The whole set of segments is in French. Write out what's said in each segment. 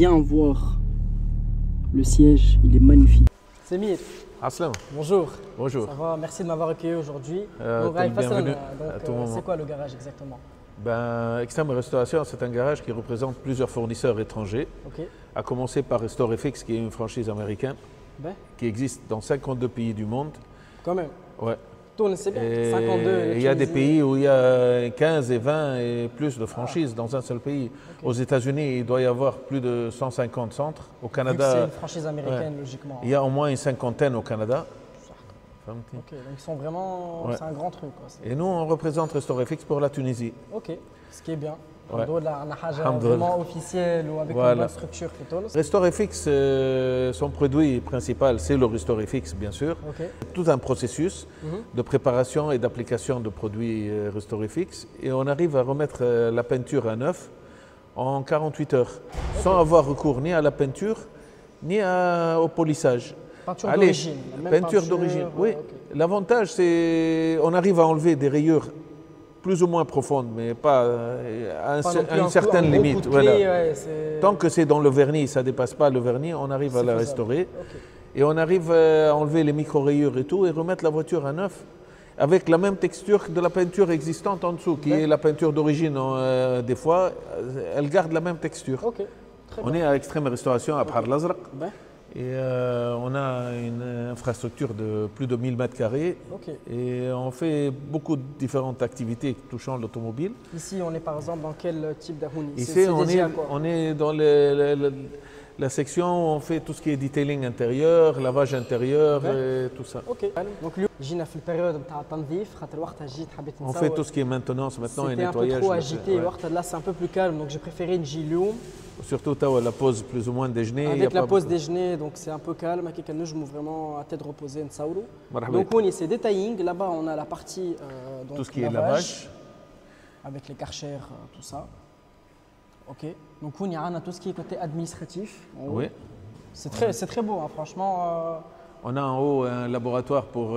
viens voir le siège, il est magnifique. Semir, Aslam, bonjour. bonjour. Ça va, merci de m'avoir accueilli aujourd'hui. Bienvenue à tout moment. C'est quoi le garage exactement? Extreme Restauration, c'est un garage qui représente plusieurs fournisseurs étrangers, Ok. à commencer par RestoreFX, qui est une franchise américaine, Ben, qui existe dans 52 pays du monde. quand même. Ouais. Tourne, c'est bien. Et 52. il y a des pays où il y a 15 et 20 et plus de franchises dans un seul pays. Aux États-Unis, il doit y avoir plus de 150 centres. Au Vu que c'est Canada, une franchise américaine, logiquement. il y a au moins une cinquantaine au Canada. Ok, donc ils sont vraiment. Ouais. C'est un grand truc. Quoi. Et nous, on représente RestoreFX pour la Tunisie. Ok, ce qui est bien. Ouais. On a un haja Alhamdoulilah. vraiment officiel ou avec Voilà. une bonne structure في تونس. RestoreFX, son produit principal, c'est le RestoreFX, bien sûr. Ok. Tout un processus de préparation et d'application de produits RestoreFX. Et on arrive à remettre la peinture à neuf en 48 heures, sans avoir recours ni à la peinture, ni au polissage. Peinture Allez, d'origine. la même peinture d'origine, oui. ok. L'avantage, c'est qu'on arrive à enlever des rayures plus ou moins profondes, mais pas Pas non plus à une certaine un gros limite. coup de Voilà. clé, ouais, c'est- Tant que c'est dans le vernis, ça ne dépasse pas le vernis, on arrive à c'est la faisable. restaurer. Ok. Et on arrive à enlever les micro-rayures et tout et remettre la voiture à neuf avec la même texture de la peinture existante en dessous, qui est la peinture d'origine. Des fois, elle garde la même texture. Ok, très On bien. est à Extrême Restauration à Bahar Lazraq Ben, et on a une infrastructure de plus de 1000 mètres carrés ok. et on fait beaucoup de différentes activités touchant l'automobile. Ici, on est par exemple dans quel type d'Ahouni? Ici, on dédié est, à quoi? on est dans la section où on fait tout ce qui est detailing intérieur, lavage intérieur et tout ça. Ok. Donc اليوم جينا في البيريود نتاع التنظيف خاطر وقتها جيت حبيت On نصور. fait tout ce qui est maintenance maintenant et C'était un peu nettoyage. trop agité. Ouais. وقتها là c'est un peu plus calme donc j'ai préféré نجي اليوم Surtout la pause plus ou moins déjeuner. il y a avec la pas pause beaucoup. déjeuner donc c'est un peu calme هكاك نجموا vraiment à tête reposée نصوروا. مرحبا Donc on c'est détailling. Là-bas on a la partie donc, Tout ce qui est lavage. avec les karchers tout ça. Ok. Donc on y a tout ce qui est côté administratif. en haut. Oui. C'est très beau hein, franchement. On a en haut un laboratoire pour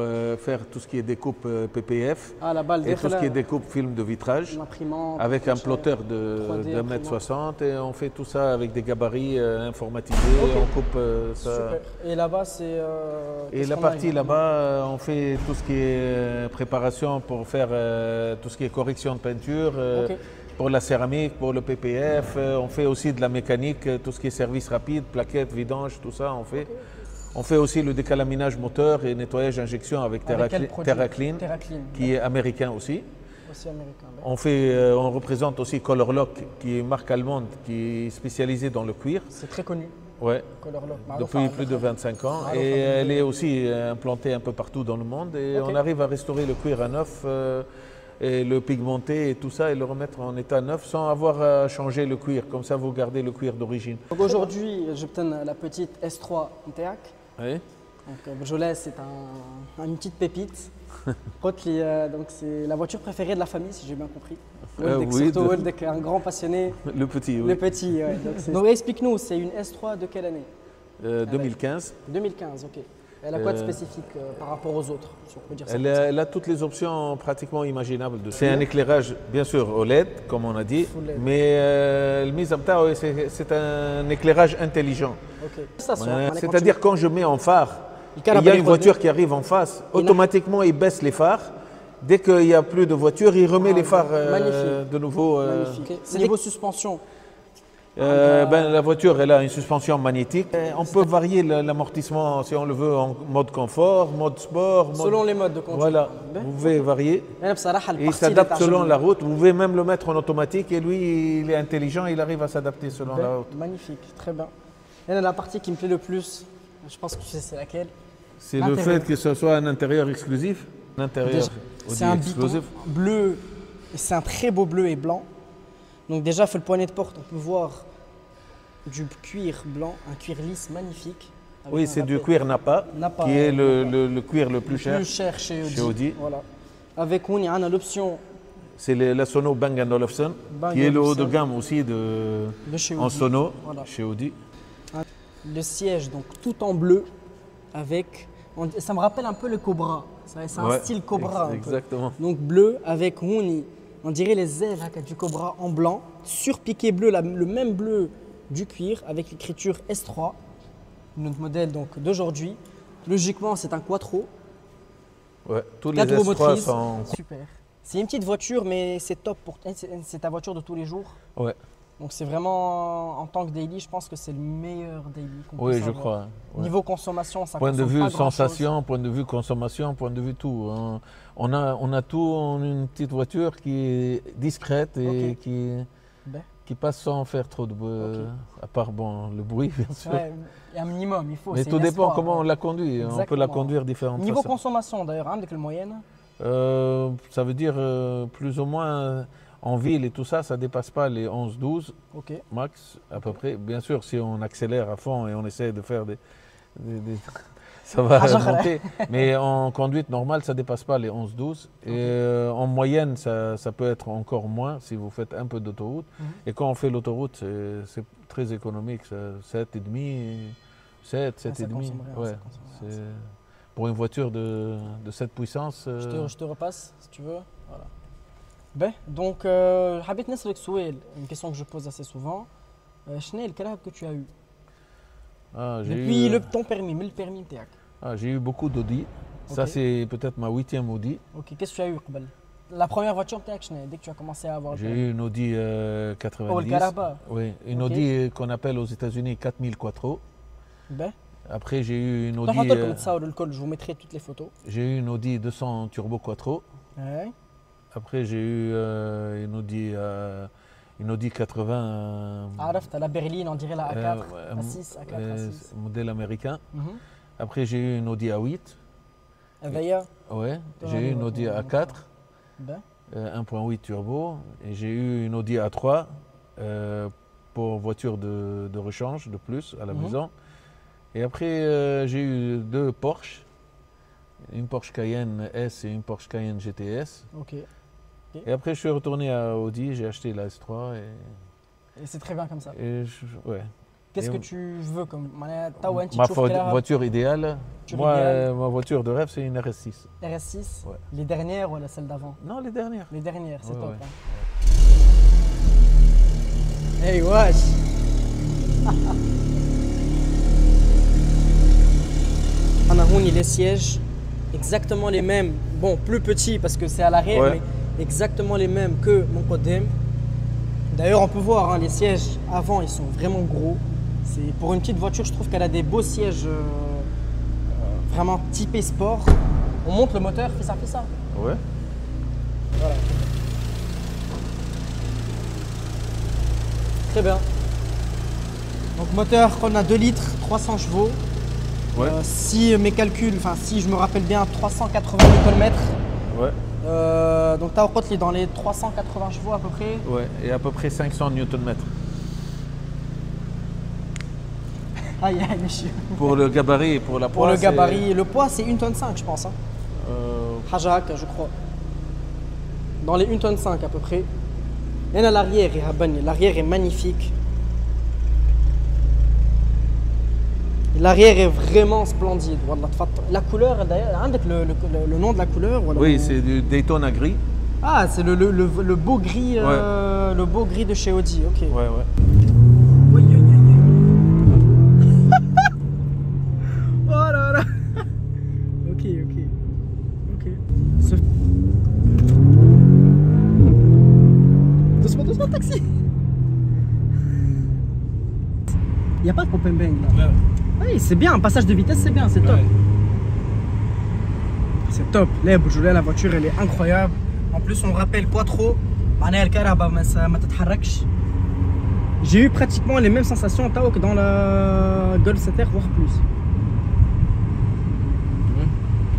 faire tout ce qui est découpe PPF La balle et tout ce qui est découpe film de vitrage l'imprimante avec un plancher. plotter 3D de 1,60 m et on fait tout ça avec des gabarits informatisés. Ok. On coupe ça. Super. Et là-bas, c'est. Et la partie là-bas, on fait tout ce qui est préparation pour faire tout ce qui est correction de peinture, Ok. pour la céramique, pour le PPF. On fait aussi de la mécanique, tout ce qui est service rapide, plaquettes, vidange, tout ça, on fait. On fait aussi le décalaminage moteur et nettoyage injection avec quel produit? TerraClean, TerraClean. qui est américain aussi. Aussi américain. On représente aussi Colorlock, qui est une marque allemande qui est spécialisée dans le cuir. C'est très connu. Ouais. Colorlock. Depuis plus de 25 ans Marouf, et hein. elle est aussi implantée un peu partout dans le monde et Ok. on arrive à restaurer le cuir à neuf et le pigmenter et tout ça et le remettre en état neuf sans avoir à changer le cuir, comme ça vous gardez le cuir d'origine. Donc aujourd'hui, je prends la petite S3 NTAC. Oui. Donc Beaujolais, c'est une petite pépite. Rotli, donc c'est la voiture préférée de la famille, si j'ai bien compris. Weldek, oui, surtout Weldek, un grand passionné. Le petit, oui. Le petit, ouais. Donc explique-nous, c'est une S3 de quelle année? 2015. 2015, ok. Elle a quoi de spécifique par rapport aux autres, si on peut dire ça? Elle a toutes les options pratiquement imaginables. C'est un éclairage, bien sûr, OLED, comme on a dit, Full LED. mais le mise en place, c'est un éclairage intelligent. Ok. C'est-à-dire quand je mets en phare, il y a une voiture qui arrive en face, automatiquement il baisse les phares. Dès qu'il n'y a plus de voiture, il remet les phares de nouveau. Magnifique. C'est niveau suspension. La voiture elle a une suspension magnétique. On peut varier l'amortissement si on le veut en mode confort, mode sport. Selon les modes de conduite. Voilà, vous pouvez varier. Et il s'adapte selon la route. Vous pouvez même le mettre en automatique et lui, il est intelligent, il arrive à s'adapter selon la route. Magnifique, très bien. Et la partie qui me plaît le plus, je pense que tu sais c'est laquelle. C'est le fait que ce soit un intérieur exclusif. Un intérieur C'est un biton bleu, et c'est un très beau bleu et blanc. Donc déjà, fait le poignet de porte, on peut voir du cuir blanc, un cuir lisse magnifique. Oui, c'est du cuir Napa, Napa, qui est le cuir le plus cher. Plus cher chez Audi. Chez Audi. Voilà. Avec on y a l'option C'est la Sono Bang & Olufsen, qui est le haut de gamme aussi de chez en Audi. sono Voilà. chez Audi. Le siège, donc tout en bleu, avec. Ça me rappelle un peu le Cobra. C'est un style Cobra. Exactement. Donc bleu avec on dirait les ailes du Cobra en blanc, surpiqué bleu, le même bleu du cuir avec l'écriture S3, notre modèle donc d'aujourd'hui. Logiquement, c'est un quattro. Ouais, tous les 4 roues S3 motrices. sont. Super. C'est une petite voiture, mais c'est top pour. C'est ta voiture de tous les jours. Ouais, Donc c'est vraiment en tant que daily, je pense que c'est le meilleur daily qu'on oui, puisse je avoir. crois. Ouais. Niveau consommation, ça Point de consomme vue pas grand-chose. sensation, point de vue consommation, point de vue tout. Hein. On a tout en une petite voiture qui est discrète et Ok. Ben, qui passe sans faire trop de bruit, Ok. à part bon, le bruit bien sûr. ouais, il y a un minimum, il faut. Mais c'est tout une dépend S3, comment on ouais. la conduit. On peut la Exactement. conduire de différentes Niveau façons. consommation d'ailleurs, avec la moyenne. Ça veut dire plus ou moins en ville et tout ça, ça dépasse pas les 11-12 Ok. max à peu près. Bien sûr, si on accélère à fond et on essaie de faire ça va monter. Mais en conduite normale, ça dépasse pas les 11-12. Et en moyenne, ça peut être encore moins si vous faites un peu d'autoroute. Et quand on fait l'autoroute, c'est très économique. 7,5, 7, Ah, ça 7,5. consomme rien, Ouais, ça consomme rien, c'est- pour une voiture de cette puissance. Je te repasse si tu veux. Voilà. Ben, donc, Habit Nesrek Souel, une question que je pose assez souvent. Chenel, quel âge que tu as eu j'ai depuis eu, ton permis, mais le permis t'es j'ai eu beaucoup d'Audi. Ça, Ok. c'est peut-être ma 8e Audi. Ok, qu'est-ce que tu as eu قبل La première voiture t'es Chenel, dès que tu as commencé à avoir le J'ai permis. eu une Audi Oh, le 90. Caraba. Oui, une Ok. Audi qu'on appelle aux États-Unis 4000 Quattro. Ben, Après, j'ai eu une je Audi, je vous mettrai toutes les photos. j'ai eu une Audi 200 Turbo Quattro. Ouais. Après, j'ai eu une Audi 80. عرفت la berline, on dirait la A4, A6, A4, A6. Modèle américain. Mhm. Après, j'ai eu une Audi A8. هذايا Ouais, Dans j'ai la eu une nouvelle, Audi dans la A4. ben 1.8 turbo et j'ai eu une Audi A3 pour voiture de rechange de plus à la Mhm. maison. Et après, j'ai eu deux Porsche, une Porsche Cayenne S et une Porsche Cayenne GTS. ok. Et après, je suis retourné à Audi, j'ai acheté la S3 Et c'est très bien comme ça. ouais. Qu'est-ce Et que tu veux comme معناها توا انت Ma تشوف كراها voiture idéale, Voiture moi, idéale. ma voiture de rêve, c'est une RS6. RS6, Ouais. les dernières ou celles d'avant? Non, les dernières. Les dernières, c'est Ouais, top. ouais. Hein. Hey wesh. On a rouni les sièges, exactement les mêmes. Bon, plus petits parce que c'est à l'arrière, Ouais. mais exactement les mêmes que mon Kodem. D'ailleurs, on peut voir, hein, les sièges avant, ils sont vraiment gros. Pour une petite voiture, je trouve qu'elle a des beaux sièges vraiment typés sport. On monte le moteur, fait ça. Ouais. Voilà. Très bien. Donc moteur qu'on a 2 litres, 300 chevaux. Ouais. Si mes calculs, enfin si je me rappelle bien, 380 Nm. Ouais. Donc tu as dans les 380 chevaux à peu près. Ouais. Et à peu près 500 Nm. Aïe aïe monsieur. Pour le gabarit et pour la Pour poids, le c'est- gabarit, le poids c'est 1,5 tonne je pense. Hein. Hajak, je crois. Dans les 1,5 tonne à peu près. Et là, l'arrière est magnifique. L'arrière est vraiment splendide. Wallah, la couleur, d'ailleurs, avec le nom de la couleur. Voilà. Oui, c'est du Daytona gris. Ah, c'est le beau gris, le beau gris de chez Audi. Ok. Ouais, ouais. Oh là là. Ok. Doucement, taxi. Il n'y a pas de pop and bang là. Oui, c'est bien, un passage de vitesse, c'est bien, c'est top. C'est top. Là, Boujoulet, la voiture, elle est incroyable. En plus, on rappelle Quattro. معناها الكهرباء ما تتحركش. J'ai eu pratiquement les mêmes sensations que dans la Golf 7R, voire plus.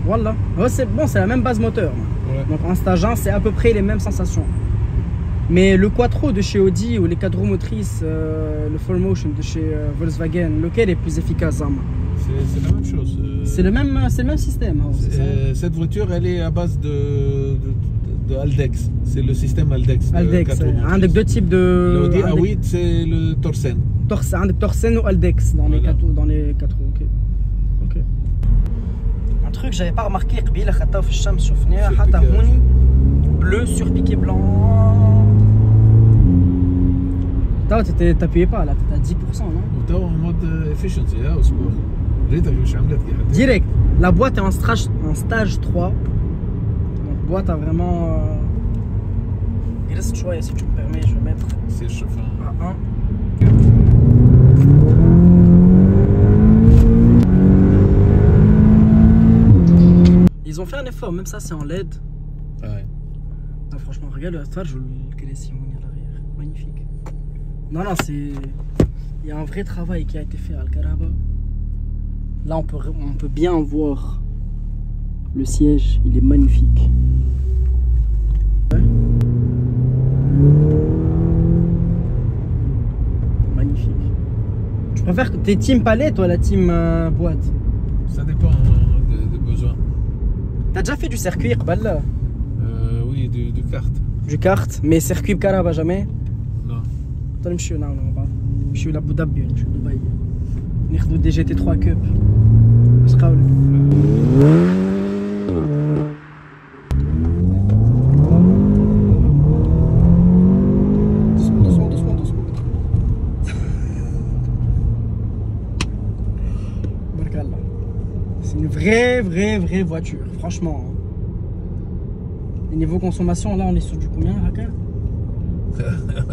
Voilà. Ouais, c'est bon, c'est la même base moteur. Ouais. Donc en stage 1, c'est à peu près les mêmes sensations. Mais le Quattro de chez Audi ou les 4 roues motrices, le 4Motion de chez Volkswagen, lequel est plus efficace? C'est la même chose. C'est le même système. Hein, c'est ça. Cette voiture, elle est à base de Aldex. C'est le système Aldex. Aldex. Un des deux types de. L'Audi A8, c'est le Torsen. Un Torsen ou Aldex dans les quatre roues. Ok. Un truc que j'avais pas remarqué, قبيله خدتها في الشمس شفناها حتى هوني bleu sur piqué blanc. t'appuyais pas là, t'étais à 10%, non? وتو en mode efficiency ها وسبور ريتك مش عملت كده Direct. La boîte est en stage 3. Donc boîte a vraiment... Il reste choix, si tu me permets, je vais mettre سير الشوفان à 1. Ils ont fait un effort, même ça c'est en LED. Ouais. Non, franchement, regarde le Astar, je le connais à l'arrière. Magnifique. Non, non, c'est... Il y a un vrai travail qui a été fait à Al-Karaba. Là, on peut bien voir le siège, il est magnifique. Ouais. Magnifique. Tu préfères que t'es team palette ou la team boîte? Ça dépend des besoins. T'as déjà fait du circuit, Qbal? Oui, du kart. Du kart, mais circuit Karaba jamais? Non. طيب نمشيو نعاونو مع بعض نمشيو لابو دبي نمشيو لدبي ناخذو دي جي تي 3 كوب اش قولك بارك الله c'est une vraie voiture franchement. Et niveau consommation là on est sur du combien Raka?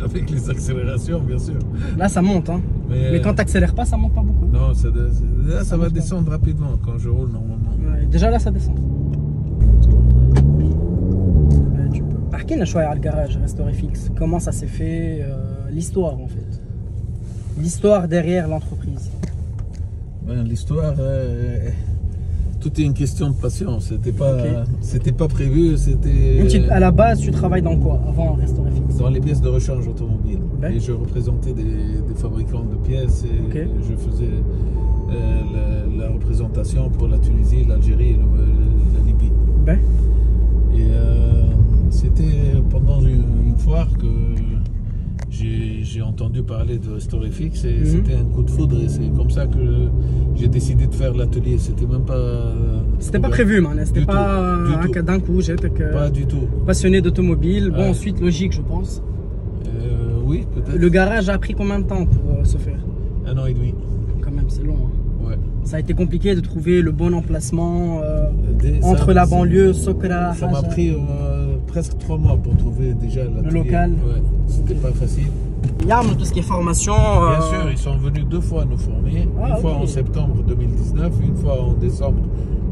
Avec les accélérations, bien sûr. Là, ça monte, hein. Mais quand t'accélères pas, ça monte pas beaucoup. Non, là, ça va descendre rapidement quand je roule normalement. Ouais, déjà là, ça descend. Ouais, tu peux. Par qui n'a choisi le garage Restauré Fixe? Comment ça s'est fait? L'histoire, en fait. L'histoire derrière l'entreprise. Ben, l'histoire, tout est une question de patience. C'était pas prévu, c'était... À la base, tu travailles dans quoi avant Restauré Fixe? Dans les pièces de rechange automobile. Ben. Et je représentais des fabricants de pièces et je faisais la représentation pour la Tunisie, l'Algérie et la Libye. Ben. Et c'était pendant une foire que j'ai entendu parler de Restauré Fixe et c'était un coup de foudre et c'est comme ça que j'ai décidé de faire l'atelier. C'était même pas... C'était pas prévu, man. C'était pas d'un coup, j'étais pas du tout. Passionné d'automobile. Bon, ensuite, logique, je pense. Oui, peut-être. Le garage a pris combien de temps pour se faire? 1 an et demi. Quand même, c'est long. Hein. Ouais. Ça a été compliqué de trouver le bon emplacement entre la banlieue, Sokra, ça m'a pris presque 3 mois pour trouver déjà le local. Ouais, c'était pas facile. Il y a tout ce qui est formation. Bien sûr, ils sont venus 2 fois nous former. Une fois en septembre 2019, une fois en décembre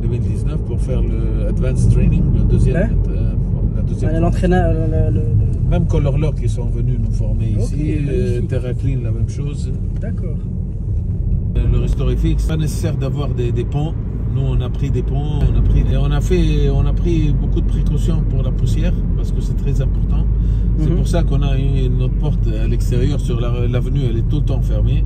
2019 pour faire le Advanced Training, le deuxième. La deuxième. L'entraîneur. Même Color Lock, ils sont venus nous former ici. Terra Clean, la même chose. D'accord. Le Restauré Fixe, pas nécessaire d'avoir des ponts. Nous, on a pris des ponts, on a pris beaucoup de précautions pour la poussière parce que c'est très important. C'est pour ça qu'on a eu notre porte à l'extérieur sur l'avenue, elle est tout le temps fermée.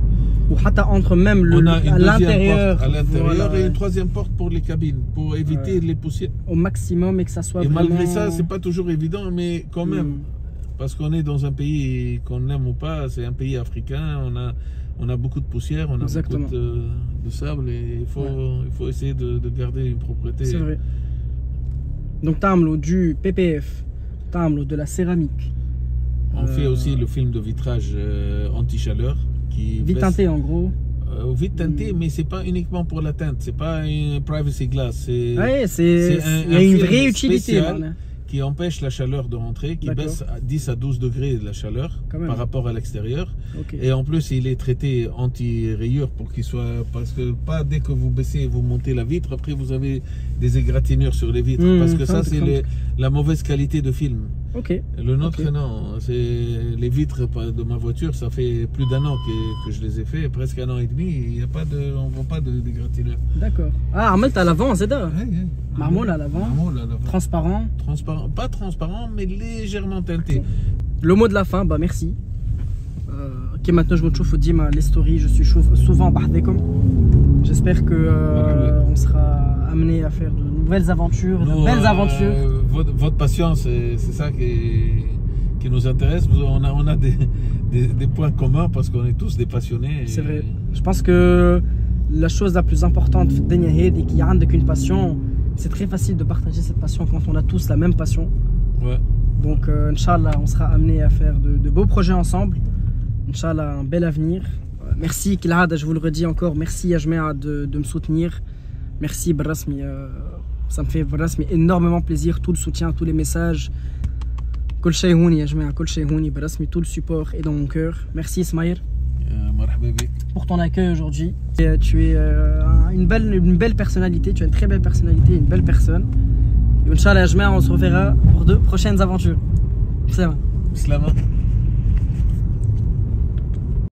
Ou entre même à l'intérieur. À l'intérieur et une troisième porte pour les cabines, pour éviter les poussières. Au maximum et que ça soit vraiment... malgré ça, c'est pas toujours évident, mais quand même, parce qu'on est dans un pays qu'on aime ou pas, c'est un pays africain, on a beaucoup de poussière, on a beaucoup de sable et il faut essayer de garder une propreté. C'est vrai. Donc t'amlo du PPF, t'amlo de la céramique. On fait aussi le film de vitrage anti-chaleur. Vite teinté en gros. Vite teinté, mais c'est pas uniquement pour la teinte, c'est pas une privacy glass. Il y a une vraie utilité. Qui empêche la chaleur de rentrer, qui baisse à 10 à 12 degrés de la chaleur par rapport à l'extérieur. Et en plus, il est traité anti-rayure pour qu'il soit... Parce que pas dès que vous baissez et vous montez la vitre, après vous avez des égratignures sur les vitres. Parce que ça, c'est la mauvaise qualité de film. Le nôtre, non. Les vitres de ma voiture, ça fait plus d'1 an que je les ai fait, presque 1 an et demi, on ne voit pas d'égratignure. D'accord. Ah, Armel, t'as à l'avant, c'est ça? Marmol à l'avant. Transparent. Pas transparent, mais légèrement teinté. Le mot de la fin, bah merci. Qui maintenant je me chauffe au dim les stories, je suis souvent bardécom. J'espère que on sera amené à faire de nouvelles aventures, de belles aventures. Votre patience, c'est ça qui nous intéresse. On a des points communs parce qu'on est tous des passionnés. C'est vrai. Je pense que la chose la plus importante et qu'il y a une passion, c'est très facile de partager cette passion quand on a tous la même passion. Ouais. Donc, Inch'Allah, on sera amené à faire de beaux projets ensemble. Inch'Allah, un bel avenir. Merci Kilhada, je vous le redis encore, merci Yajmea de me soutenir. Merci Barrasmi, ça me fait Barrasmi énormément plaisir, tout le soutien, tous les messages. Kol shay houni Yajmea, kol shay houni, Barrasmi, tout le support est dans mon cœur. Merci Ismaïl pour ton accueil aujourd'hui. Tu es une belle personnalité, tu as une très belle personnalité, une belle personne. Et Inch'Allah Yajmea, on se reverra pour de prochaines aventures. Slama. Slama.